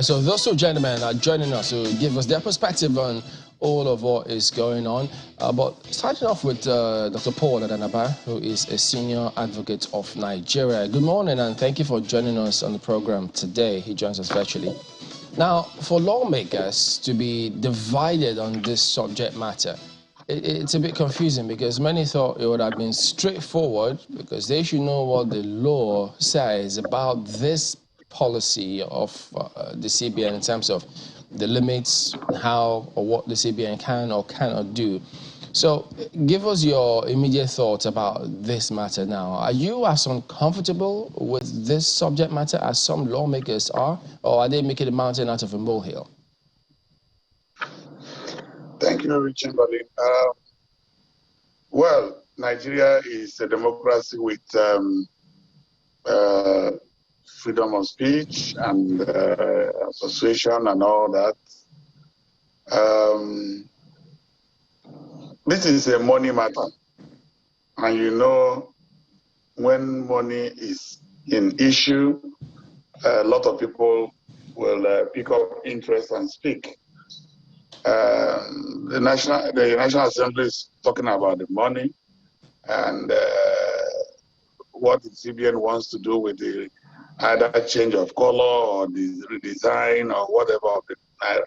So those two gentlemen are joining us to give us their perspective on all of what is going on. But starting off with Dr. Paul Adanaba, who is a senior advocate of Nigeria. Good morning, and thank you for joining us on the program today. He joins us virtually. Now, for lawmakers to be divided on this subject matter, it's a bit confusing because many thought it would have been straightforward because they should know what the law says about this policy of the CBN in terms of the limits, how or what the CBN can or cannot do. So give us your immediate thoughts about this matter now. Are you as uncomfortable with this subject matter as some lawmakers are, or are they making a mountain out of a molehill? Thank you, Chamberlain. Well, Nigeria is a democracy with freedom of speech and association and all that. This is a money matter. And you know, when money is in issue, a lot of people will pick up interest and speak. The National Assembly is talking about the money and what the CBN wants to do with the either change of color or the redesign or whatever of the naira.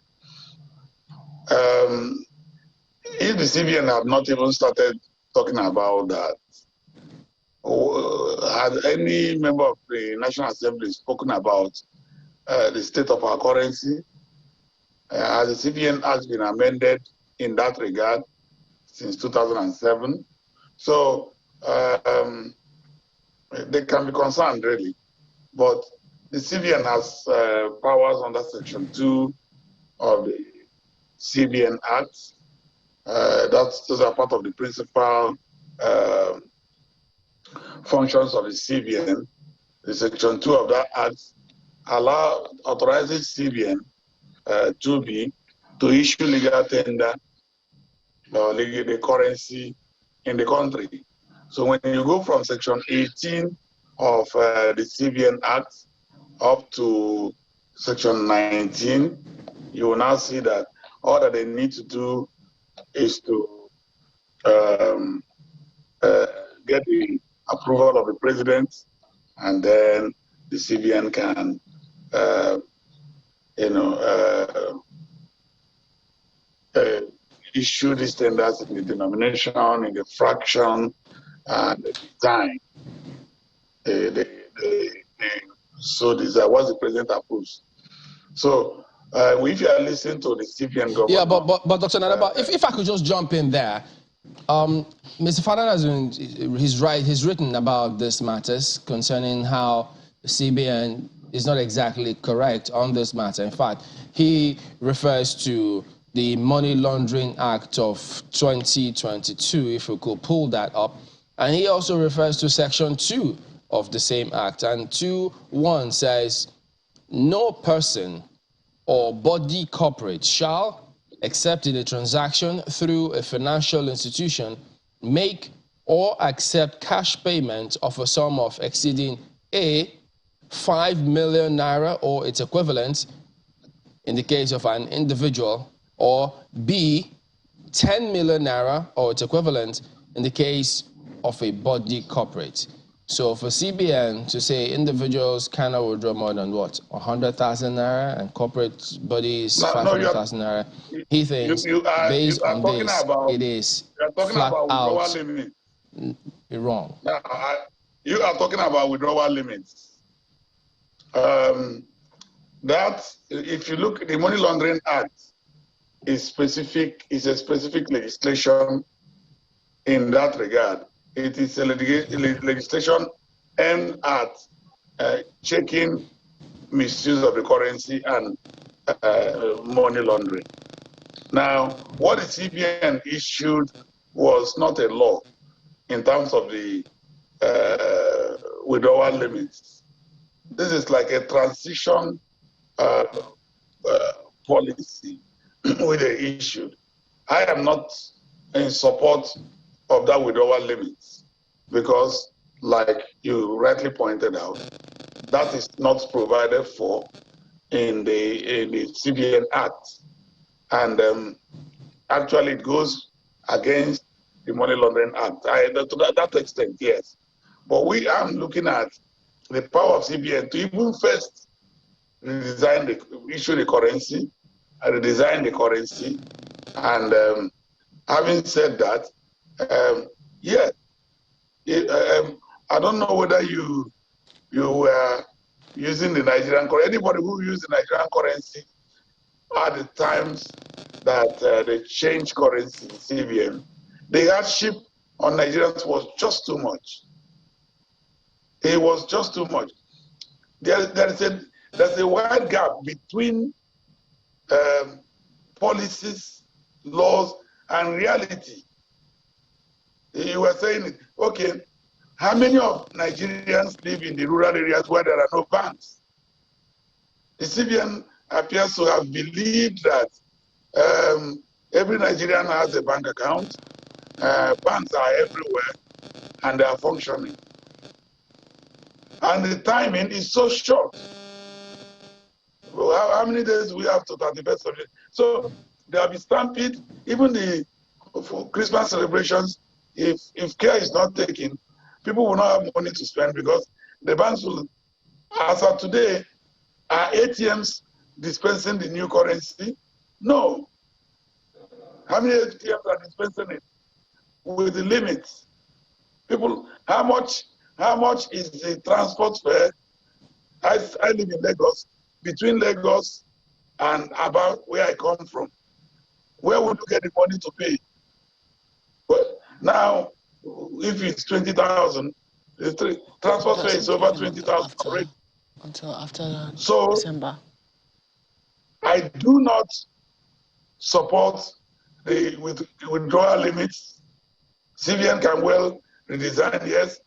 If the CBN have not even started talking about that, has any member of the National Assembly spoken about the state of our currency? Has the CBN Act been amended in that regard since 2007? So they can be concerned, really. But the CBN has powers under Section 2 of the CBN Act. Those are part of the principal functions of the CBN. The Section 2 of that Act authorizes CBN to issue legal tender or legal currency in the country. So when you go from Section 18 of the CBN Act up to Section 19, you will now see that all that they need to do is to get the approval of the president, and then the CBN can, issue these tenders in the denomination, in the fraction, and the design. So these are what the president approves. So if you are listening to the CBN government, yeah, but Dr. Nadaba, if I could just jump in there, Mr. Fadana he's written about these matters concerning how CBN is not exactly correct on this matter. In fact, he refers to the Money Laundering Act of 2022, if we could pull that up. And he also refers to Section 2 of the same act. And 2.1 says, no person or body corporate shall, except in a transaction through a financial institution, make or accept cash payment of a sum of exceeding A, 5 million naira or its equivalent in the case of an individual, or B, 10 million naira or its equivalent in the case of a body corporate. So for CBN to say individuals cannot withdraw more than what, 100,000 naira, and corporate bodies 500,000 naira, he thinks based on this, it is flat out wrong. Now, you are talking about withdrawal limits. That, if you look at the Money Laundering Act, is a specific legislation in that regard. It is a legislation aimed at checking misuse of the currency and money laundering. Now, what the CBN issued was not a law in terms of the withdrawal limits. This is like a transition policy which they issued. I am not in support of that withdrawal limits because, like you rightly pointed out, that is not provided for in the CBN Act, and actually it goes against the Money Laundering Act. To that extent, yes. But we are looking at the power of CBN to even first issue the currency, redesign the currency, and having said that, yeah, I don't know whether you were using the Nigerian currency. Anybody who used the Nigerian currency at the times that they changed currency in CBN, the hardship on Nigerians was just too much. It was just too much. There's a wide gap between policies, laws, and reality. You were saying, okay, how many of Nigerians live in the rural areas where there are no banks? The CBN appears to have believed that every Nigerian has a bank account, banks are everywhere, and they are functioning. And the timing is so short. Well, how many days do we have to 31st of January? So there will be stampede. Even for Christmas celebrations, if care is not taken, people will not have money to spend because the banks will, as of today, are ATMs dispensing the new currency? No. How many ATMs are dispensing it? With the limits. People, how much is the transport fare? I live in Lagos. Between Lagos and about where I come from, where would you get the money to pay? But now, if it's 20,000, the transport fare is over 20,000 already. Until after so, December. I do not support the withdrawal limits. CBN can well redesign, yes,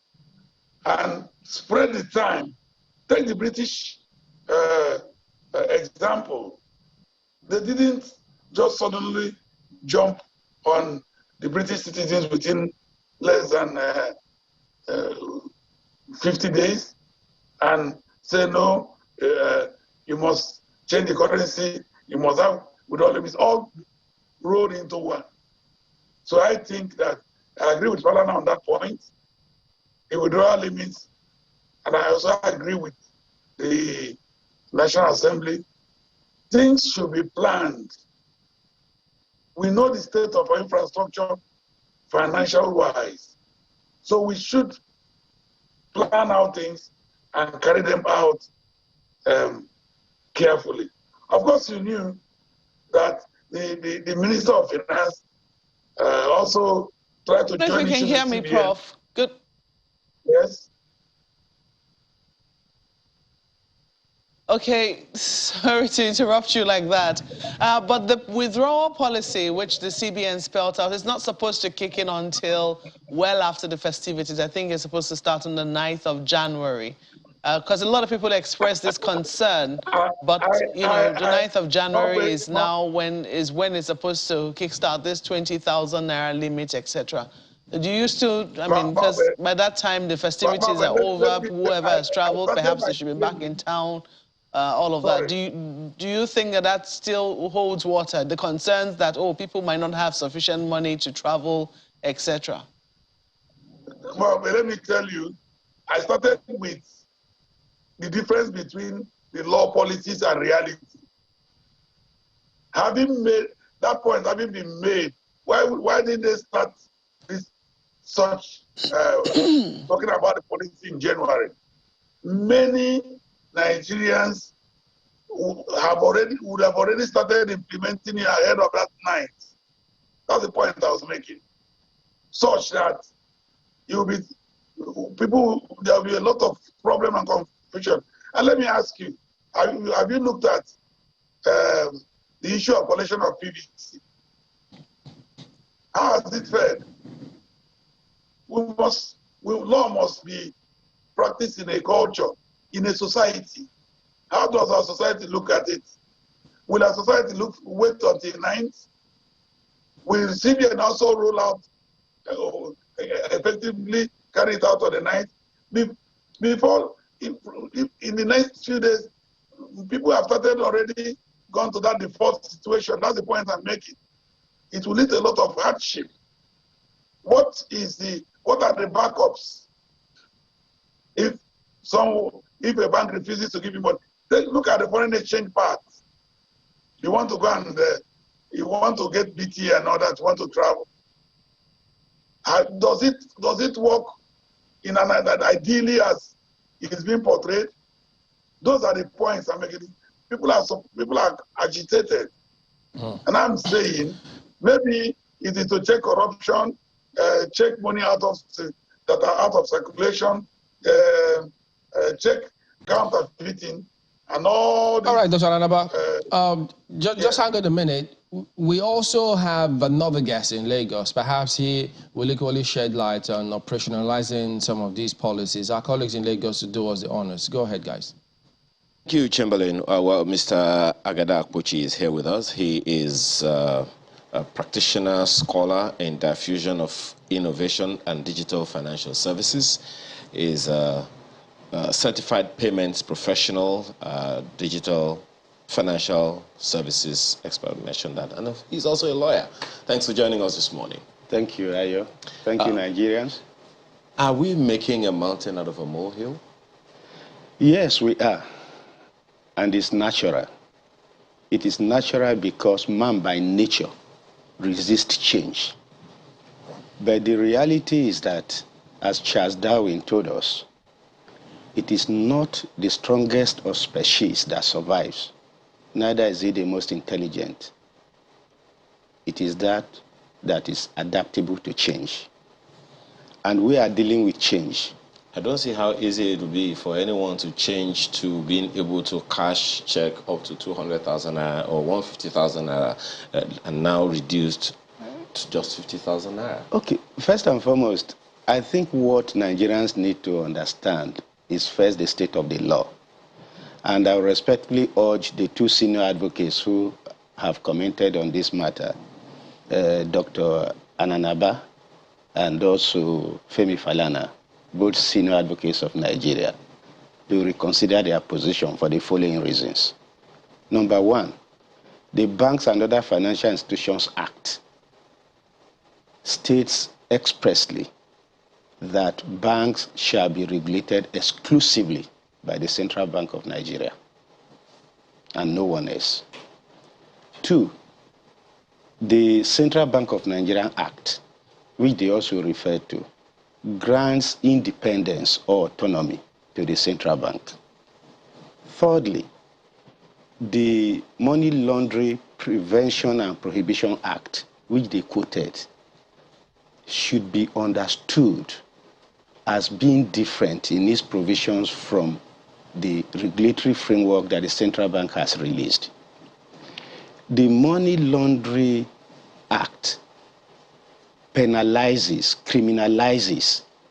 and spread the time. Take the British example. They didn't just suddenly jump on the British citizens within less than 50 days and say, no, you must change the currency, you must have withdrawal limits, all rolled into one. So I think that I agree with Falana on that point. The withdrawal limits, and I also agree with the National Assembly, things should be planned. We know the state of our infrastructure financial-wise, so we should plan out things and carry them out carefully. Of course, you knew that the Minister of Finance also tried to join. If you can hear me, Prof. Good. Yes. Okay, sorry to interrupt you like that. But the withdrawal policy, which the CBN spelled out, is not supposed to kick in until well after the festivities. I think it's supposed to start on the 9th of January. Because a lot of people express this concern, but the 9th of January is now when it's supposed to kickstart this 20,000 naira limit, etc. Do you still, I mean, because by that time the festivities are over, whoever has traveled, perhaps they should be back in town, all of that. Do you think that still holds water? The concerns that, oh, people might not have sufficient money to travel, etc. Well, but let me tell you, I started with the difference between the law policies and reality. Having made that point, having been made, why didn't they start this talking about the policy in January? Many Nigerians would have already started implementing it ahead of that night. That's the point I was making. Such that there will be a lot of problem and confusion. And let me ask you, have you looked at the issue of collection of PVC? How has it fared? Law must be practiced in a culture, in a society. How does our society look at it? Will our society wait until the 9th? Will CBN also roll out, effectively carry it out on the 9th? Before, in the next few days, people have started already gone to that default situation. That's the point I'm making. It will lead to a lot of hardship. What are the backups? If a bank refuses to give you money, look at the foreign exchange part. You want to go and you want to get BT and all that, you want to travel. Does it work in an ideally as it is being portrayed? Those are the points I'm making. People are agitated. And I'm saying maybe it is to check corruption, check money that are out of circulation, check counterfeiting, and all this. All right, Dr. Anaba, just hang on a minute. We also have another guest in Lagos. Perhaps he will equally shed light on operationalizing some of these policies. Our colleagues in Lagos will do us the honors. Go ahead, guys. Thank you, Chamberlain. Well, Mr. Agada Akpochi is here with us. He is a practitioner, scholar in diffusion of innovation and digital financial services. He is a certified payments professional, digital financial services expert, mentioned that. And he's also a lawyer. Thanks for joining us this morning. Thank you, Ayo. Thank you, Nigerians. Are we making a mountain out of a molehill? Yes, we are. And it's natural. It is natural because man by nature resists change. But the reality is that, as Charles Darwin told us, it is not the strongest of species that survives. Neither is it the most intelligent. It is that is adaptable to change. And we are dealing with change. I don't see how easy it would be for anyone to change to being able to cash check up to 200,000 naira or 150,000 naira and now reduced to just 50,000 naira. Okay, first and foremost, I think what Nigerians need to understand is first the state of the law. And I respectfully urge the two senior advocates who have commented on this matter, Dr. Ananaba and also Femi Falana, both senior advocates of Nigeria, to reconsider their position for the following reasons. Number one, the Banks and Other Financial Institutions Act states expressly that banks shall be regulated exclusively by the Central Bank of Nigeria and no one else. Two, the Central Bank of Nigeria Act, which they also refer to, grants independence or autonomy to the central bank. Thirdly, the Money Laundering Prevention and Prohibition Act, which they quoted, should be understood as being different in its provisions from the regulatory framework that the central bank has released. The Money Laundering Act criminalizes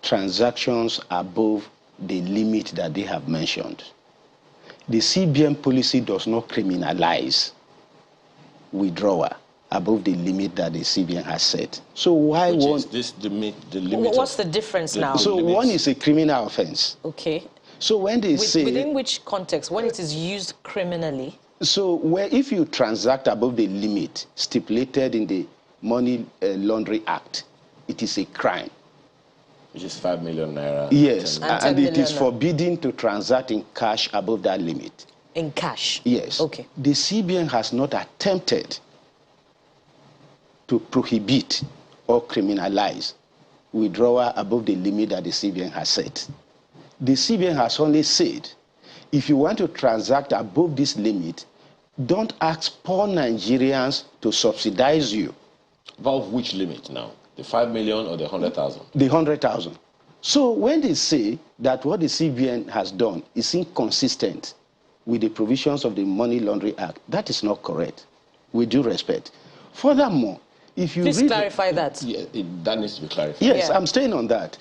transactions above the limit that they have mentioned. The CBN policy does not criminalize withdrawal above the limit that the CBN has set. So why won't this the limit? What's the difference now? So one is a criminal offense. Okay. So when they say within which context, when it is used criminally? So if you transact above the limit stipulated in the Money Laundering Act, it is a crime. Which is 5 million naira. Yes, 10 and it is naira. forbidden to transact in cash above that limit. In cash? Yes. Okay. The CBN has not attempted to prohibit or criminalize withdrawal above the limit that the CBN has set. The CBN has only said, if you want to transact above this limit, don't ask poor Nigerians to subsidize you. Above which limit now? The 5 million or the 100,000? The 100,000. So when they say that what the CBN has done is inconsistent with the provisions of the Money Laundering Act, that is not correct, with due respect. Furthermore, if you Please clarify that. Yeah, that needs to be clarified. Yes, Yeah. I'm staying on that.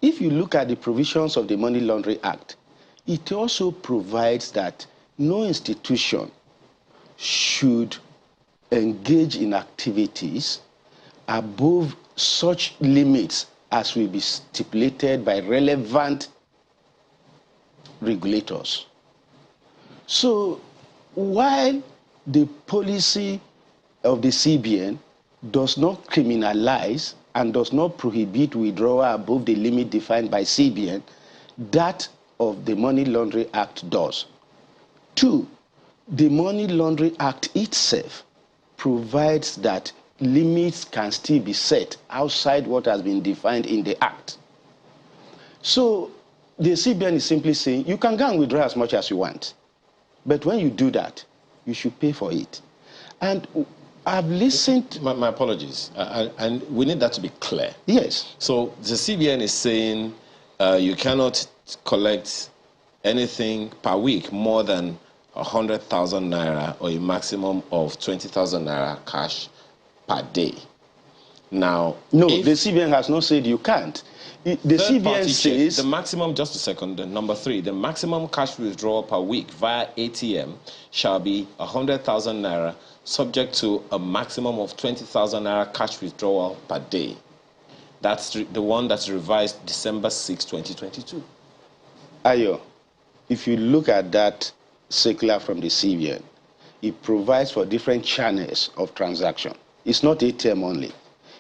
If you look at the provisions of the Money Laundering Act, it also provides that no institution should engage in activities above such limits as will be stipulated by relevant regulators. So while the policy of the CBN does not criminalize and does not prohibit withdrawal above the limit defined by CBN, that of the Money Laundering Act does. 2, the Money Laundering Act itself provides that limits can still be set outside what has been defined in the Act. So the CBN is simply saying you can go and withdraw as much as you want, but when you do that, you should pay for it. And I've listened. My apologies, and we need that to be clear. Yes. So the CBN is saying you cannot collect anything per week more than 100,000 naira or a maximum of 20,000 naira cash per day. Now, no, the CBN has not said you can't. The CBN says the maximum, just a second, number 3, the maximum cash withdrawal per week via ATM shall be 100,000 naira, subject to a maximum of 20,000 naira cash withdrawal per day. That's the one that's revised December 6, 2022. Ayo, if you look at that circular from the CBN, it provides for different channels of transaction. It's not ATM only.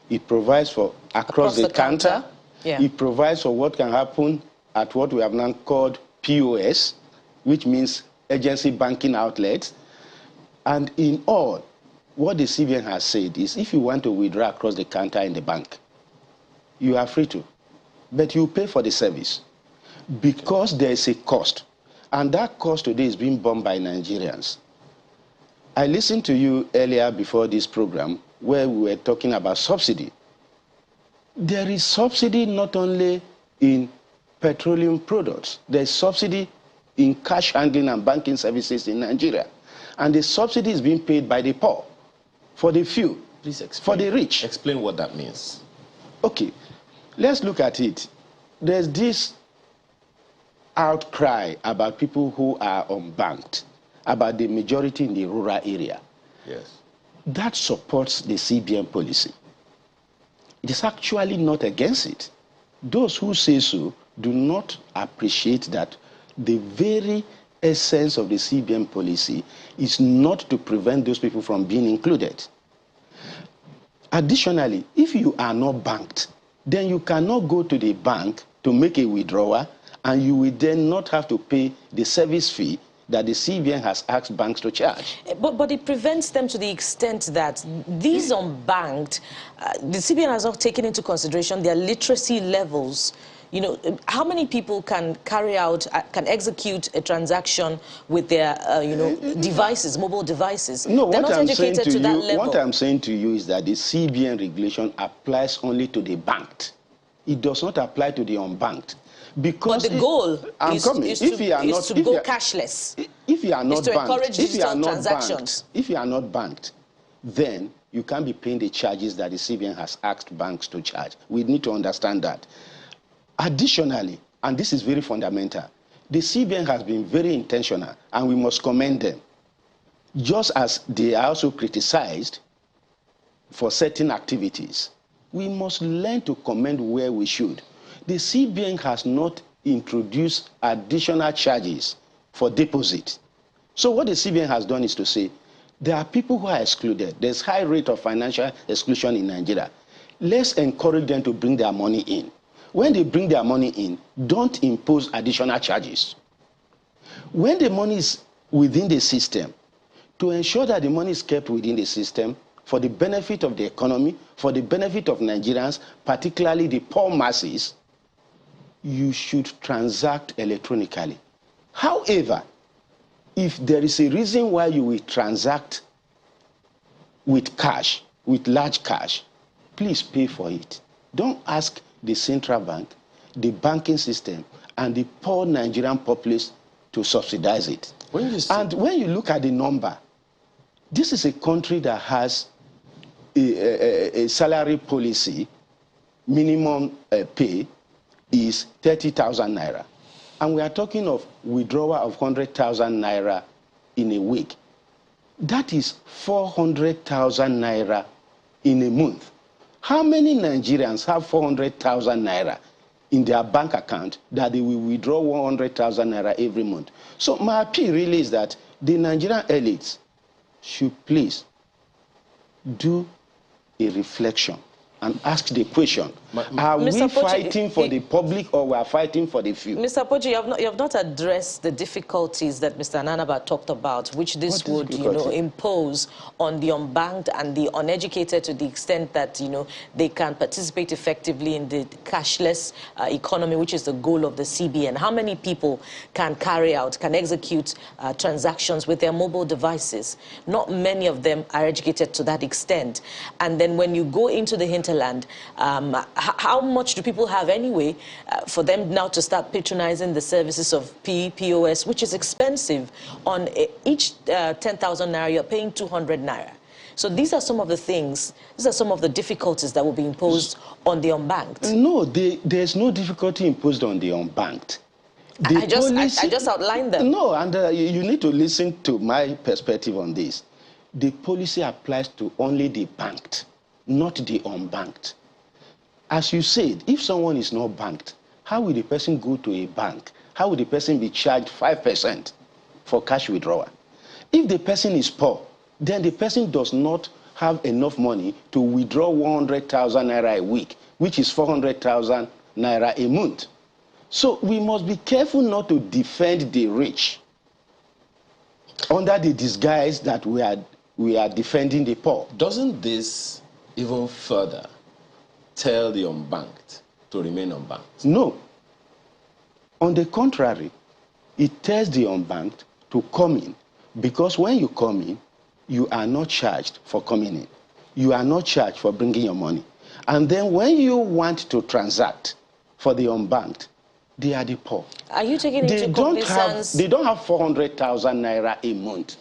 It provides for across the counter. Yeah. It provides for what can happen at what we have now called POS, which means agency banking outlets. And in all, what the CBN has said is if you want to withdraw across the counter in the bank, you are free to, but you pay for the service because there is a cost. And that cost today is being borne by Nigerians. I listened to you earlier before this program where we were talking about subsidy. There is subsidy not only in petroleum products, there is subsidy in cash handling and banking services in Nigeria. And the subsidy is being paid by the poor, for the few, Please explain, for the rich. Explain what that means. Okay, let's look at it. There's this outcry about people who are unbanked, about the majority in the rural area. Yes. That supports the CBN policy. It is actually not against it. Those who say so do not appreciate that the very essence of the CBN policy is not to prevent those people from being included. Additionally, if you are not banked, then you cannot go to the bank to make a withdrawal, and you will then not have to pay the service fee that the CBN has asked banks to charge. But it prevents them to the extent that these unbanked, the CBN has not taken into consideration their literacy levels. You know, how many people can carry out, can execute a transaction with their, devices, mobile devices? No, They're what not I'm saying educated to to that you, level. what I'm saying to you is that the CBN regulation applies only to the banked. It does not apply to the unbanked. Because but the goal is to go cashless. If you are not to banked, encourage digital transactions. If you are not banked, then you can't be paying the charges that the CBN has asked banks to charge. We need to understand that. Additionally, and this is very fundamental, the CBN has been very intentional, and we must commend them. Just as they are also criticized for certain activities, we must learn to commend where we should. The CBN has not introduced additional charges for deposit. So what the CBN has done is to say, there are people who are excluded. There's high rate of financial exclusion in Nigeria. Let's encourage them to bring their money in. When they bring their money in, don't impose additional charges. When the money is within the system, to ensure that the money is kept within the system for the benefit of the economy, for the benefit of Nigerians, particularly the poor masses, you should transact electronically. However, if there is a reason why you will transact with cash, with large cash, please pay for it. Don't ask the central bank, the banking system, and the poor Nigerian populace to subsidize it. And when you look at the number, this is a country that has a salary policy, minimum pay is 30,000 naira. And we are talking of withdrawal of 100,000 naira in a week. That is 400,000 naira in a month. How many Nigerians have 400,000 naira in their bank account that they will withdraw 100,000 naira every month. So my appeal really is that the Nigerian elites should please do a reflection and ask the question, are we fighting for the public or we are fighting for the few? Mr. Poji, you have not addressed the difficulties that Mr. Nanaba talked about, which this would, impose on the unbanked and the uneducated to the extent that, they can participate effectively in the cashless economy, which is the goal of the CBN. How many people can execute transactions with their mobile devices? Not many of them are educated to that extent. And then when you go into the hinterland, how much do people have anyway for them now to start patronizing the services of POS, which is expensive? On each 10,000 naira, you're paying 200 naira. So these are some of the things, these are some of the difficulties that will be imposed on the unbanked. No, there's no difficulty imposed on the unbanked. I just outlined them. No, and you need to listen to my perspective on this. The policy applies to only the banked, not the unbanked. As you said, if someone is not banked, how will the person go to a bank? How will the person be charged 5% for cash withdrawal? If the person is poor, then the person does not have enough money to withdraw 100,000 naira a week, which is 400,000 naira a month. So we must be careful not to defend the rich under the disguise that we are defending the poor. Doesn't this even further tell the unbanked to remain unbanked? No. On the contrary, it tells the unbanked to come in, because when you come in, you are not charged for coming in. You are not charged for bringing your money. And then when you want to transact for the unbanked, they are the poor. Are you taking into cognizance? They don't have 400,000 naira a month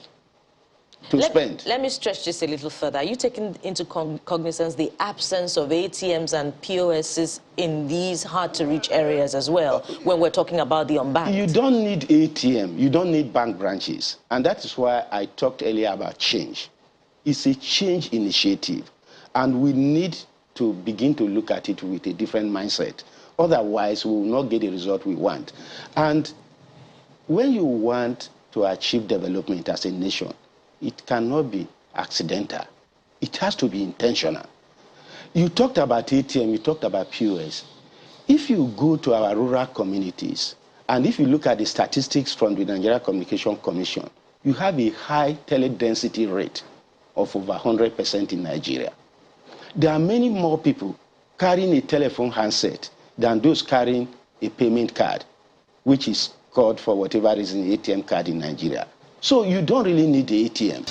to spend. Let me stretch this a little further. Are you taking into cognizance the absence of ATMs and POSs in these hard-to-reach areas as well, when we're talking about the unbanked? You don't need ATM. You don't need bank branches. And that is why I talked earlier about change. It's a change initiative. And we need to begin to look at it with a different mindset. Otherwise, we will not get the result we want. And when you want to achieve development as a nation, it cannot be accidental. It has to be intentional. You talked about ATM, you talked about POS. If you go to our rural communities, and if you look at the statistics from the Nigeria Communication Commission, you have a high teledensity rate of over 100% in Nigeria. There are many more people carrying a telephone handset than those carrying a payment card, which is called, for whatever reason, ATM card in Nigeria. So you don't really need the ATM.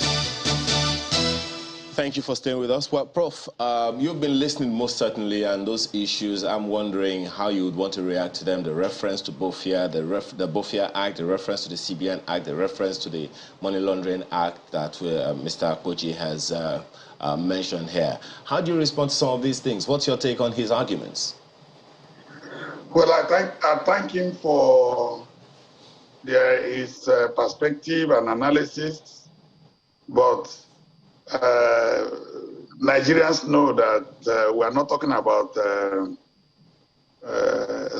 Thank you for staying with us. Well, Prof, you've been listening most certainly, and those issues, I'm wondering how you would want to react to them. The reference to BOFIA, the BOFIA Act, the reference to the CBN Act, the reference to the Money Laundering Act that Mr. Akpoji has mentioned here. How do you respond to some of these things? What's your take on his arguments? Well, I thank him for his perspective and analysis, but Nigerians know that we are not talking about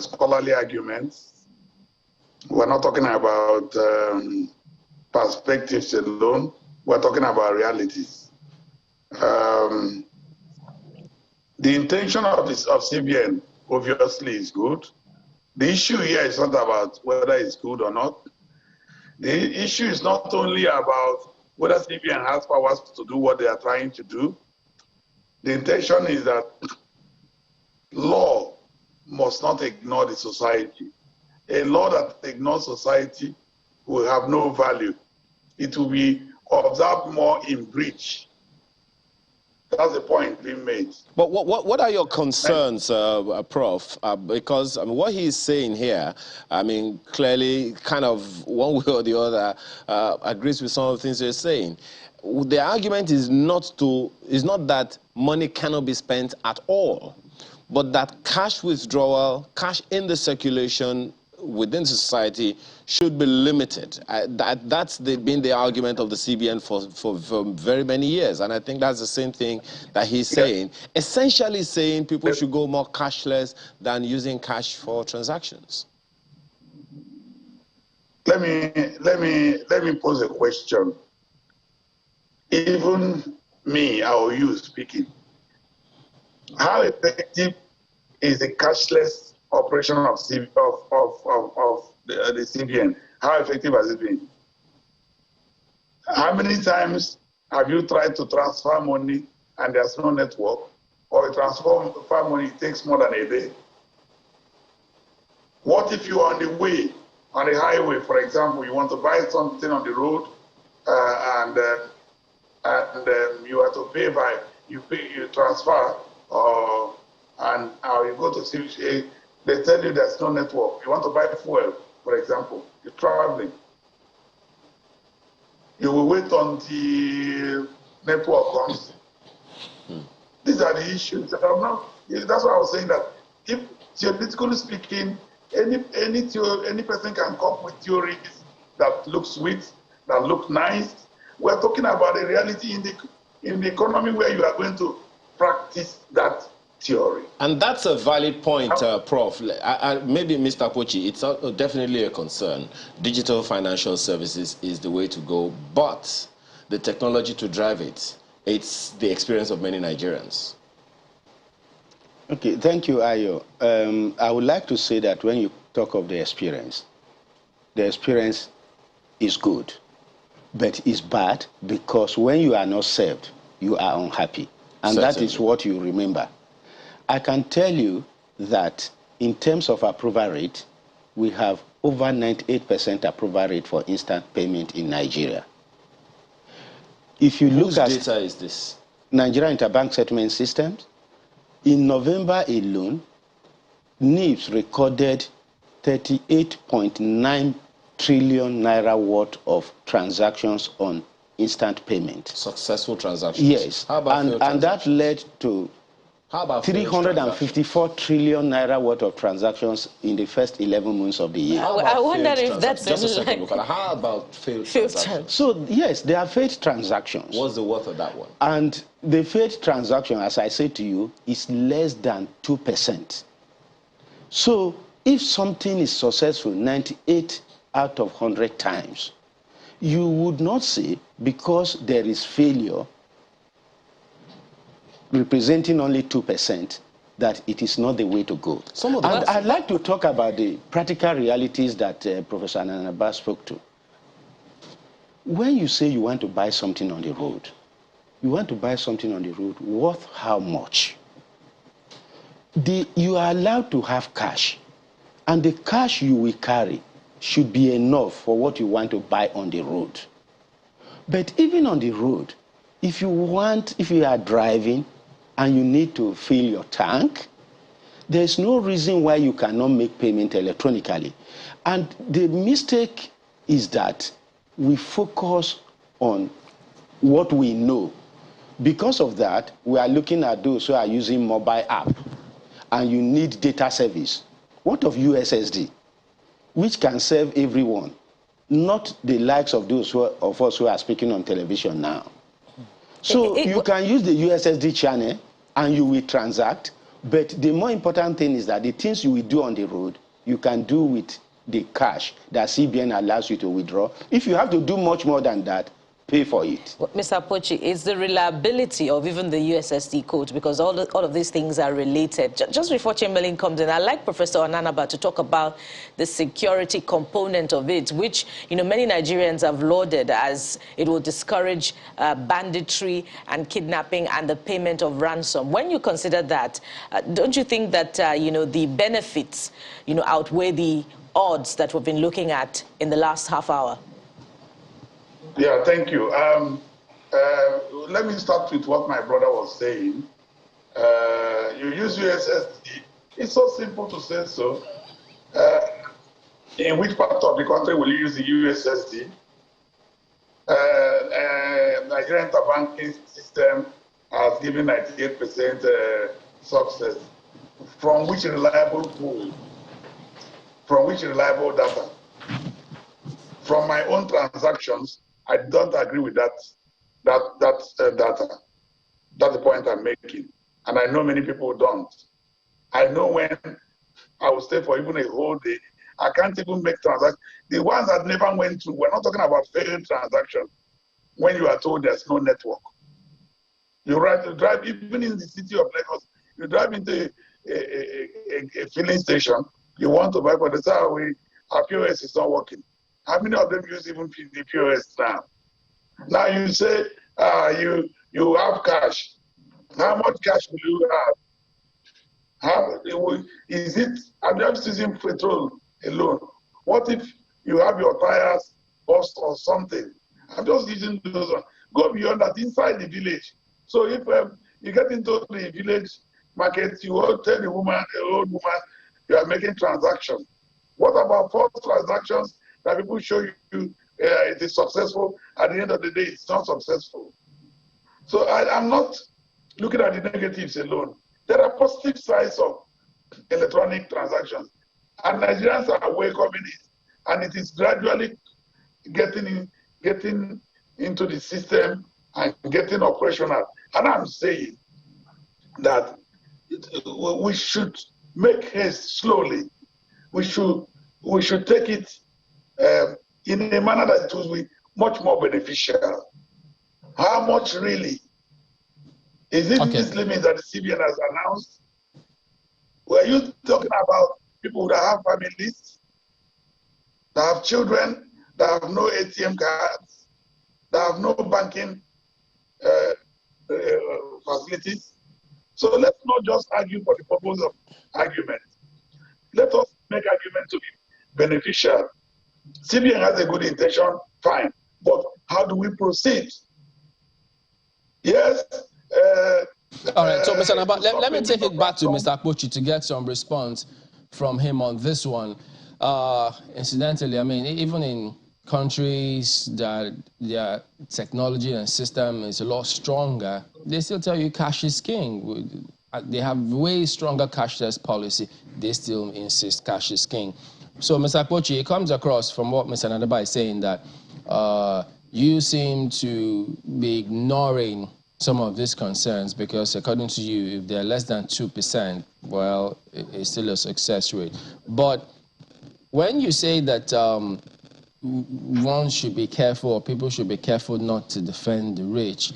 scholarly arguments. We're not talking about perspectives alone. We're talking about realities. The intention of CBN obviously is good. The issue here is not about whether it's good or not. The issue is not only about whether CBN has powers to do what they are trying to do. The intention is that law must not ignore the society. A law that ignores society will have no value. It will be observed more in breach. That's the point being made. But what are your concerns, Prof? Because what he's saying here, clearly, kind of one way or the other, agrees with some of the things you're saying. The argument is not that money cannot be spent at all, but that cash withdrawal, cash in the circulation, within society should be limited. That's been the argument of the CBN for very many years, and I think that's the same thing that he's saying, essentially saying people should go more cashless than using cash for transactions. Let me pose a question. Even me, or you speaking, how effective is the cashless operation of the CBN? How effective has it been? How many times have you tried to transfer money and there's no network, or transfer money takes more than a day? What if you are on the way, on the highway, for example, you want to buy something on the road, and you have to pay by, you transfer, and you go to CBN, they tell you there's no network. You want to buy fuel, for example, you're traveling. You will wait until network comes. These are the issues. That's why I was saying that if theoretically speaking, any person can come with theories that look sweet, that look nice. We're talking about a reality in the economy where you are going to practice that theory. And that's a valid point, Prof. Maybe Mr. Pochi, it's definitely a concern. Digital financial services is the way to go, but the technology to drive it, it's the experience of many Nigerians. Okay, thank you, Ayo. I would like to say that when you talk of the experience is good, but it's bad because when you are not served, you are unhappy. And Certainly. That is what you remember. I can tell you that in terms of approval rate, we have over 98% approval rate for instant payment in Nigeria. If you look at data is this? Nigeria Interbank Settlement Systems, in November alone, NIBS recorded 38.9 trillion naira worth of transactions on instant payment. Successful transactions. Yes, How about and that led to How about 354 trillion naira worth of transactions in the first 11 months of the year. I wonder if that's just a second, like Bukola. How about failed transactions? So yes, there are failed transactions. What's the worth of that one? And the failed transaction, as I said to you, is less than 2%. So if something is successful 98 out of 100 times, you would not say because there is failure representing only 2% that it is not the way to go. And I'd like to talk about the practical realities that Professor Ananaba spoke to. When you say you want to buy something on the road, worth how much? You are allowed to have cash, and the cash you will carry should be enough for what you want to buy on the road. But even on the road, if you are driving and you need to fill your tank, there's no reason why you cannot make payment electronically. And the mistake is that we focus on what we know. Because of that, we are looking at those who are using mobile app and you need data service. What of USSD, which can serve everyone, not the likes of those of us who are speaking on television now. So you can use the USSD channel and you will transact, but the more important thing is that the things you will do on the road, you can do with the cash that CBN allows you to withdraw. If you have to do much more than that, pay for it. Well, Mr. Pochi, it's the reliability of even the USSD code, because all of these things are related. Just before Chamberlain comes in, I'd like Professor Onanaba to talk about the security component of it, which many Nigerians have lauded as it will discourage banditry and kidnapping and the payment of ransom. When you consider that, don't you think that the benefits outweigh the odds that we've been looking at in the last half hour? Yeah, thank you. Let me start with what my brother was saying. You use USSD. It's so simple to say so. In which part of the country will you use the USSD? Nigerian banking system has given 98% success. From which reliable pool? From which reliable data? From my own transactions, I don't agree with that data. That's the point I'm making. And I know many people don't. I know when I will stay for even a whole day, I can't even make transactions. The ones that never went through, we're not talking about failed transactions. When you are told there's no network. You drive, even in the city of Lagos, you drive into a filling station, you want to buy, but they say, our POS is not working. How many of them use even the POS now? Now you say you have cash. How much cash will you have? Is it, I'm just using petrol alone. What if you have your tires bust or something? I'm just using those ones. Go beyond that, inside the village. So if you get into the village market, you will tell the woman, the old woman, you are making transactions. What about false transactions that people show you it is successful? At the end of the day, it's not successful. So I'm not looking at the negatives alone. There are positive sides of electronic transactions, and Nigerians are welcoming it, and it is gradually getting into the system and getting operational. And I'm saying that we should make haste slowly. We should take it in a manner that will be much more beneficial. How much really? Is it this limit that the CBN has announced? Were you talking about people that have families, that have children, that have no ATM cards, that have no banking facilities? So let's not just argue for the purpose of argument. Let us make argument to be beneficial. CBN has a good intention, fine. But how do we proceed? Yes. All right, so Mr. Naba, let me take it back to Mr. Akpochi to get some response from him on this one. Incidentally, I mean, even in countries that their technology and system is a lot stronger, they still tell you cash is king. They have way stronger cashless policy. They still insist cash is king. So, Mr. Akpochi, it comes across from what Mr. Nadaba is saying that you seem to be ignoring some of these concerns because, according to you, if they're less than 2%, well, it's still a success rate. But when you say that one should be careful, or people should be careful not to defend the rich,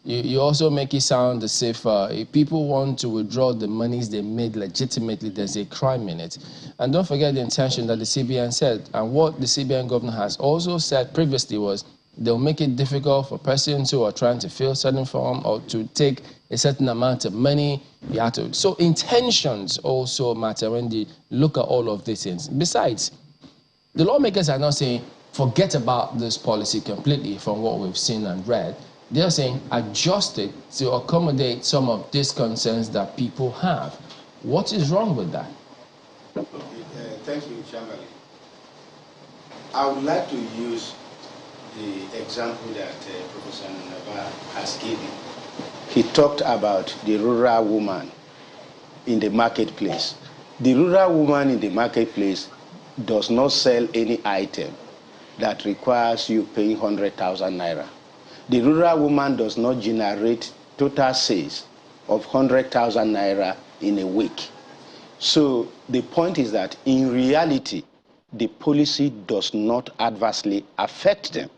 you also make it sound as if people want to withdraw the monies they made legitimately, there's a crime in it. And don't forget the intention that the CBN said. And what the CBN governor has also said previously was they'll make it difficult for persons who are trying to fill certain form or to take a certain amount of money. You have to. So intentions also matter when they look at all of these things. Besides, the lawmakers are not saying forget about this policy completely from what we've seen and read. They're saying adjust it to accommodate some of these concerns that people have. What is wrong with that? Thank you, Chairman. I would like to use the example that Professor Naba has given. He talked about the rural woman in the marketplace. The rural woman in the marketplace does not sell any item that requires you paying 100,000 naira. The rural woman does not generate total sales of 100,000 naira in a week. So the point is that in reality, the policy does not adversely affect them.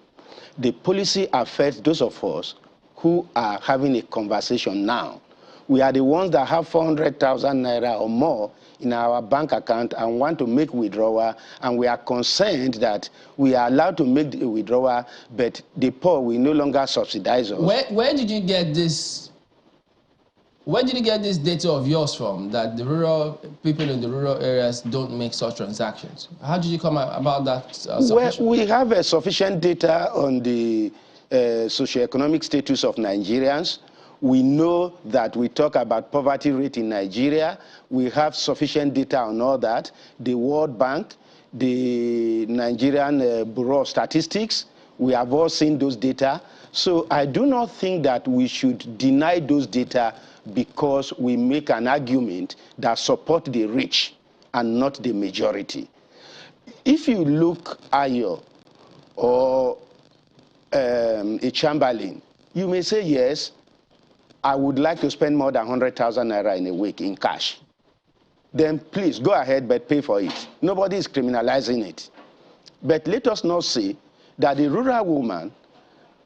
The policy affects those of us who are having a conversation now. We are the ones that have 400,000 naira or more in our bank account and want to make withdrawal, and we are concerned that we are allowed to make the withdrawal, but the poor will no longer subsidize us. Where did you get this? Where did you get this data of yours from, that the rural people in the rural areas don't make such transactions? How did you come about that? Well, we have sufficient data on the socioeconomic status of Nigerians. We know that we talk about poverty rate in Nigeria. We have sufficient data on all that. The World Bank, the Nigerian Bureau of Statistics, we have all seen those data. So I do not think that we should deny those data because we make an argument that supports the rich and not the majority. If you look Ayo or a Chamberlain, you may say, yes, I would like to spend more than 100,000 naira in a week in cash. Then please go ahead, but pay for it. Nobody is criminalizing it. But let us not say that the rural woman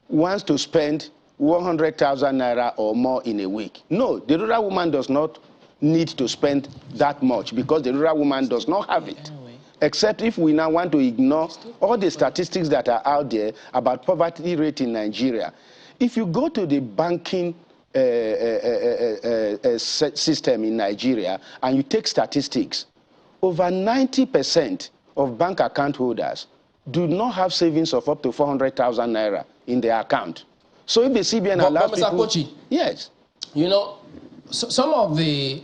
wants to spend 100,000 naira or more in a week. No, the rural woman does not need to spend that much because the rural woman does not have it. Except if we now want to ignore all the statistics that are out there about poverty rate in Nigeria. If you go to the banking system in Nigeria and you take statistics, over 90% of bank account holders do not have savings of up to 400,000 naira in their account. So if the CBN allows people... Kochi, yes. You know, so some of the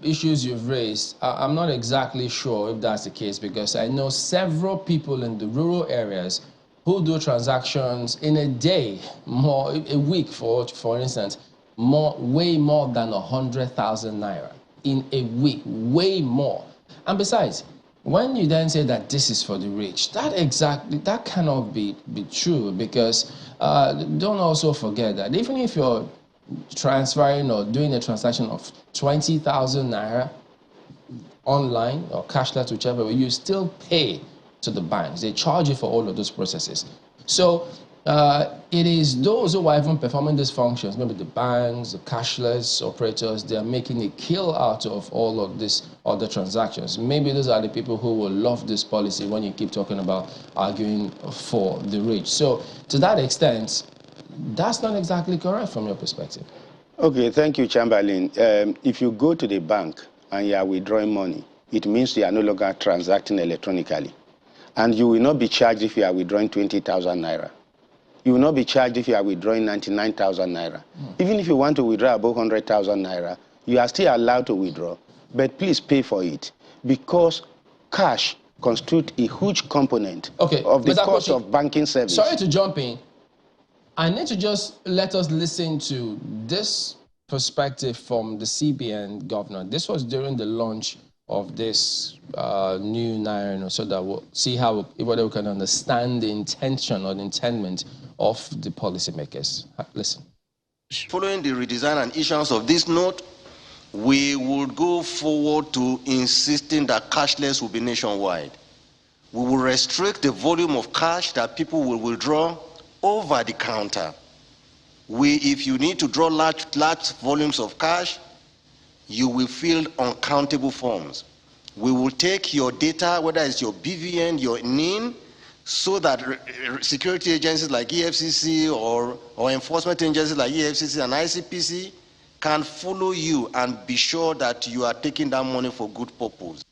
issues you've raised, I'm not exactly sure if that's the case, because I know several people in the rural areas who do transactions in a day, a week, for instance, way more than 100,000 naira in a week, way more. And besides, when you then say that this is for the rich, that cannot be true, because don't also forget that even if you're transferring or doing a transaction of 20,000 naira online or cashless, whichever way, you still pay to the banks. They charge you for all of those processes. So it is those who are even performing these functions, maybe the banks, the cashless operators, they are making a kill out of all of this other transactions. Maybe those are the people who will love this policy when you keep talking about arguing for the rich. So to that extent, that's not exactly correct from your perspective. Okay, thank you, Chamberlain. If you go to the bank and you are withdrawing money, it means you are no longer transacting electronically. And you will not be charged if you are withdrawing 20,000 naira. You will not be charged if you are withdrawing 99,000 naira. Even if you want to withdraw above 100,000 naira, you are still allowed to withdraw. But please pay for it, because cash constitutes a huge component of the cost of banking service. Sorry to jump in. I need to just let us listen to this perspective from the CBN governor. This was during the launch of this new Naira, so that we'll see whether we can understand the intention or the intendment of the policymakers. Listen. Following the redesign and issuance of this note, we will go forward to insisting that cashless will be nationwide. We will restrict the volume of cash that people will withdraw over the counter. If you need to draw large volumes of cash, you will fill uncountable forms. We will take your data, whether it's your BVN, your NIN, so that security agencies like EFCC or enforcement agencies like EFCC and ICPC can follow you and be sure that you are taking that money for good purpose.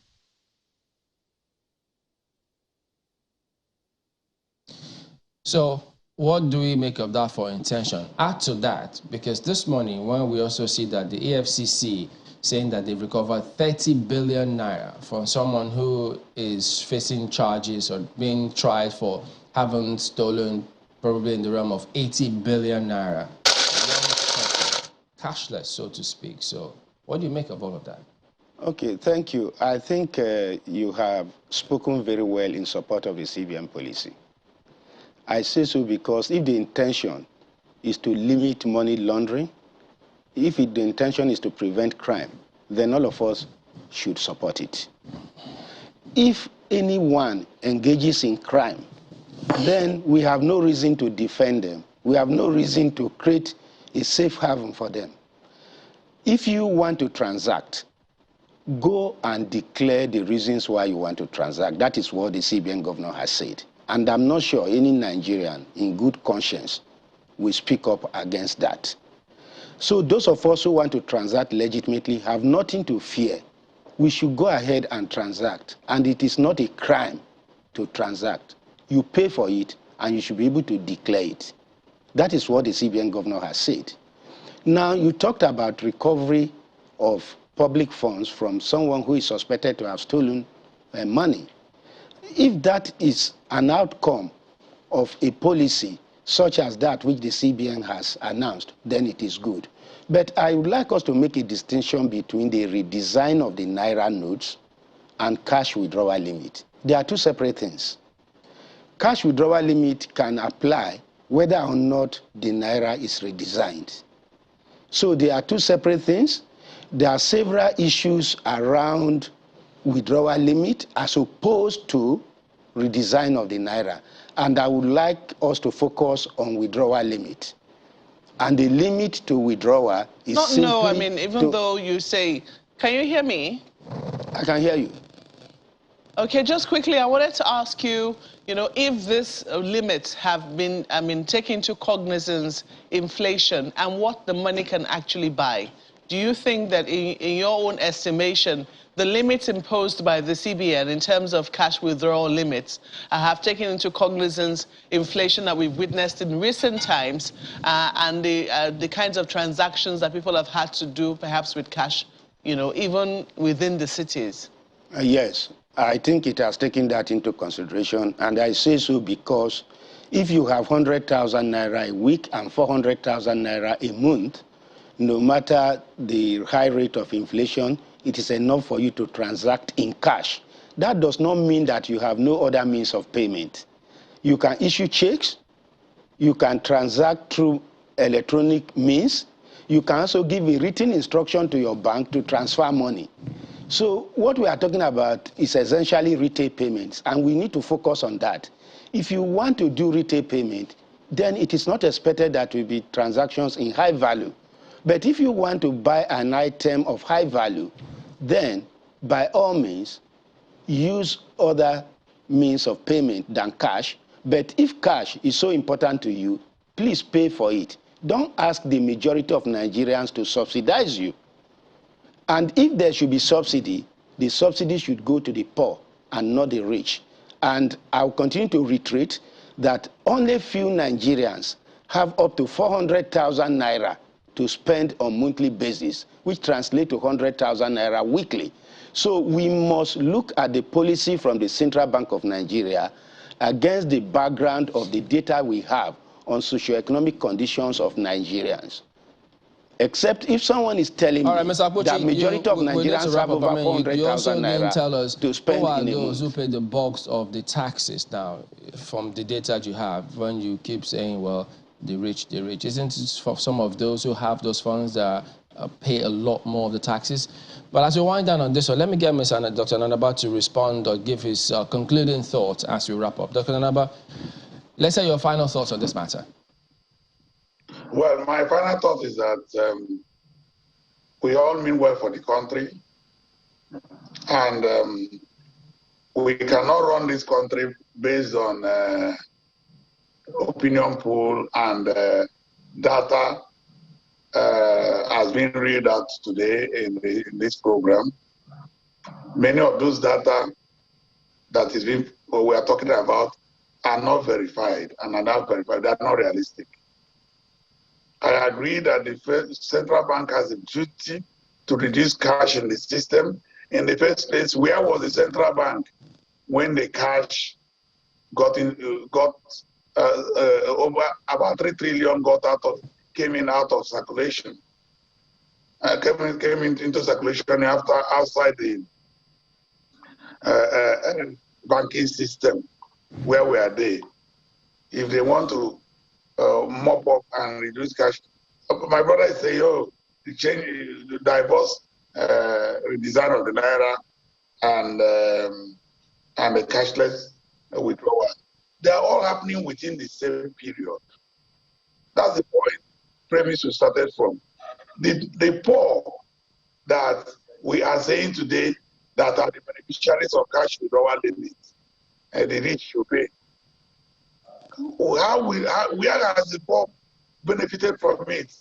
So what do we make of that for intention? Add to that, because this morning, when we also see that the EFCC saying that they've recovered 30 billion naira from someone who is facing charges or being tried for having stolen probably in the realm of 80 billion naira. Cashless, so to speak. So what do you make of all of that? Okay, thank you. I think you have spoken very well in support of the CBN policy. I say so because if the intention is to limit money laundering, if the intention is to prevent crime, then all of us should support it. If anyone engages in crime, then we have no reason to defend them. We have no reason to create a safe haven for them. If you want to transact, go and declare the reasons why you want to transact. That is what the CBN governor has said. And I'm not sure any Nigerian in good conscience will speak up against that. So those of us who want to transact legitimately have nothing to fear. We should go ahead and transact. And it is not a crime to transact. You pay for it and you should be able to declare it. That is what the CBN governor has said. Now, you talked about recovery of public funds from someone who is suspected to have stolen money. If that is an outcome of a policy such as that which the CBN has announced, then it is good. But I would like us to make a distinction between the redesign of the Naira notes and cash withdrawal limit. They are two separate things. Cash withdrawal limit can apply whether or not the Naira is redesigned. So they are two separate things. There are several issues around withdrawal limit as opposed to redesign of the Naira. And I would like us to focus on withdrawal limit. And the limit to withdrawal is No, I mean, even though you say, can you hear me? I can hear you. Okay, just quickly, I wanted to ask you, if this limits have been, taken into cognizance inflation and what the money can actually buy. Do you think that in your own estimation, the limits imposed by the CBN in terms of cash withdrawal limits have taken into cognizance inflation that we've witnessed in recent times and the kinds of transactions that people have had to do perhaps with cash, even within the cities? Yes, I think it has taken that into consideration. And I say so because if you have 100,000 Naira a week and 400,000 Naira a month, no matter the high rate of inflation, it is enough for you to transact in cash. That does not mean that you have no other means of payment. You can issue checks, you can transact through electronic means, you can also give a written instruction to your bank to transfer money. So what we are talking about is essentially retail payments, and we need to focus on that. If you want to do retail payment, then it is not expected that will be transactions in high value. But if you want to buy an item of high value, then by all means, use other means of payment than cash. But if cash is so important to you, please pay for it. Don't ask the majority of Nigerians to subsidize you. And if there should be subsidy, the subsidy should go to the poor and not the rich. And I'll continue to reiterate that only few Nigerians have up to 400,000 Naira to spend on monthly basis, which translates to 100,000 Naira weekly. So we must look at the policy from the Central Bank of Nigeria against the background of the data we have on socioeconomic conditions of Nigerians. Except if someone is telling me that majority of Nigerians have over 400,000 Naira to spend in a month. Who are those who pay the bulk of the taxes now from the data you have when you keep saying, well, the rich, the rich? Isn't it for some of those who have those funds that pay a lot more of the taxes? But as we wind down on this one, let me get Dr. Nanaba to respond or give his concluding thoughts as we wrap up. Dr. Nanaba, let's say your final thoughts on this matter. Well, my final thought is that we all mean well for the country, and we cannot run this country based on opinion poll and data has been read out today in this program. Many of those data that we are talking about are not verified and are not verified. They are not realistic. I agree that the central bank has a duty to reduce cash in the system. In the first place, where was the central bank when the cash got over about 3 trillion came out of circulation? Came into circulation outside the banking system. Where were they? If they want to mop up and reduce cash. My brother is saying, oh, the diverse redesign of the Naira and the cashless withdrawal. They are all happening within the same period. That's the premise we started from. The poor that we are saying today that are the beneficiaries of cash withdrawal limits, and the rich should pay. Where has the poor benefited from it?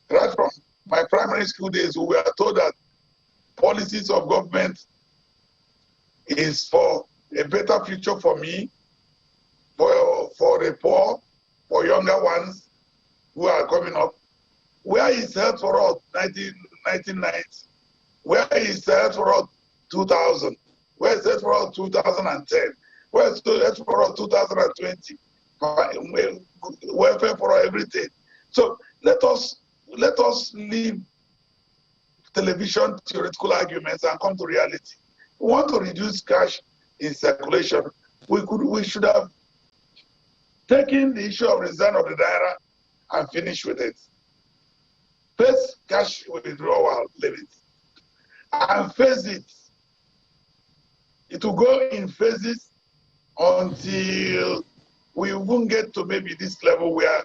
Right from my primary school days, we were told that policies of government is for a better future for me, for the poor, for younger ones who are coming up. Where is health for all 1990? Where is health for all 2000? Where is health for all 2010? Where is health for all 2020? Welfare for all everything. So let us leave television theoretical arguments and come to reality. We want to reduce cash in circulation, we should have taken the issue of resign of the Naira and finished with it. First, cash withdrawal limits, and phase it. It will go in phases until we won't get to maybe this level where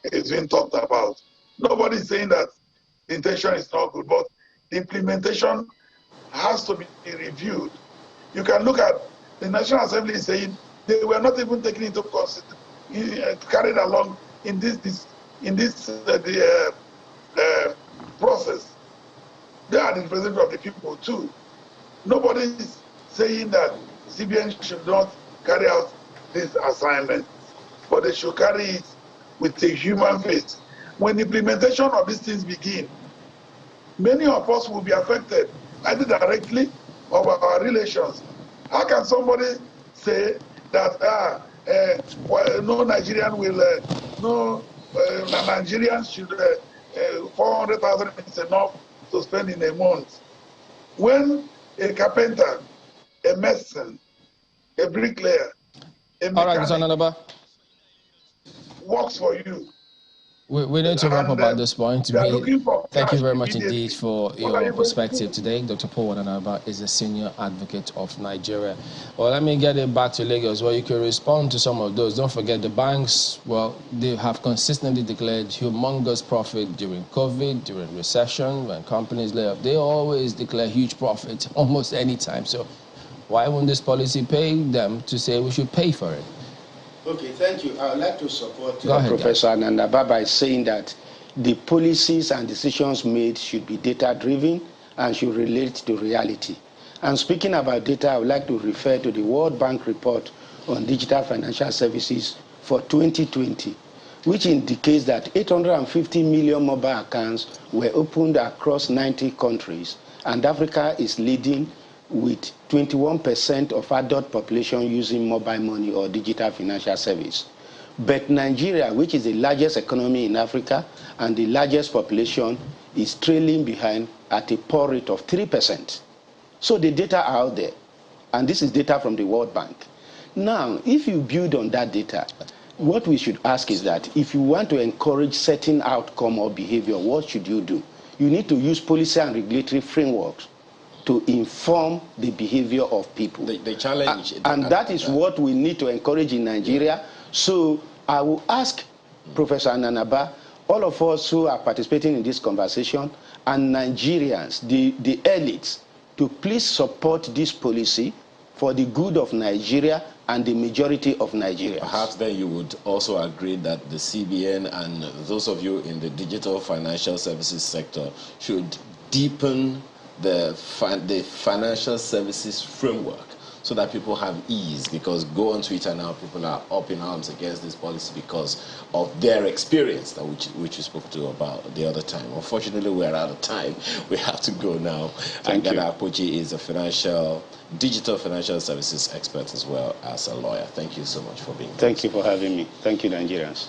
it's been talked about. Nobody is saying that the intention is not good, but the implementation has to be reviewed. You can look at the National Assembly saying they were not even taken into consideration, carried along in this process. They are the representative of the people too. Nobody is saying that CBN should not carry out this assignment, but they should carry it with a human face. When the implementation of these things begin, many of us will be affected, either directly or by our relations. How can somebody say that no Nigerian will, Nigerians should, 400,000 is enough to spend in a month? When a carpenter, a mason, a bricklayer, a mechanic works for you. We need to wrap up at this point. Thank you very much indeed for your perspective today. Dr. Paul Wadanaba is the senior advocate of Nigeria. Well, let me get it back to Lagos, where you can respond to some of those. Don't forget the banks, well, they have consistently declared humongous profit during COVID, during recession, when companies lay off. They always declare huge profit almost any time. So why won't this policy pay them to say we should pay for it? Okay, thank you. I would like to support guys. Professor Anandaba by saying that the policies and decisions made should be data-driven and should relate to reality. And speaking about data, I would like to refer to the World Bank report on digital financial services for 2020, which indicates that 850 million mobile accounts were opened across 90 countries, and Africa is leading with 21% of adult population using mobile money or digital financial service. But Nigeria, which is the largest economy in Africa and the largest population, is trailing behind at a poor rate of 3%. So the data are out there, and this is data from the World Bank. Now, if you build on that data, what we should ask is that if you want to encourage certain outcome or behavior, what should you do? You need to use policy and regulatory frameworks to inform the behavior of people. The challenge. And that is what we need to encourage in Nigeria. So I will ask Professor Anandaba, all of us who are participating in this conversation, and Nigerians, the elites, to please support this policy for the good of Nigeria and the majority of Nigerians. Perhaps then you would also agree that the CBN and those of you in the digital financial services sector should deepen the financial services framework so that people have ease, because go on Twitter now, people are up in arms against this policy because of their experience, which we spoke to about the other time. Unfortunately, we're out of time. We have to go now. Agada Akpochi is a digital financial services expert as well as a lawyer. Thank you so much for being here. Thank you for having me. Thank you, Nigerians.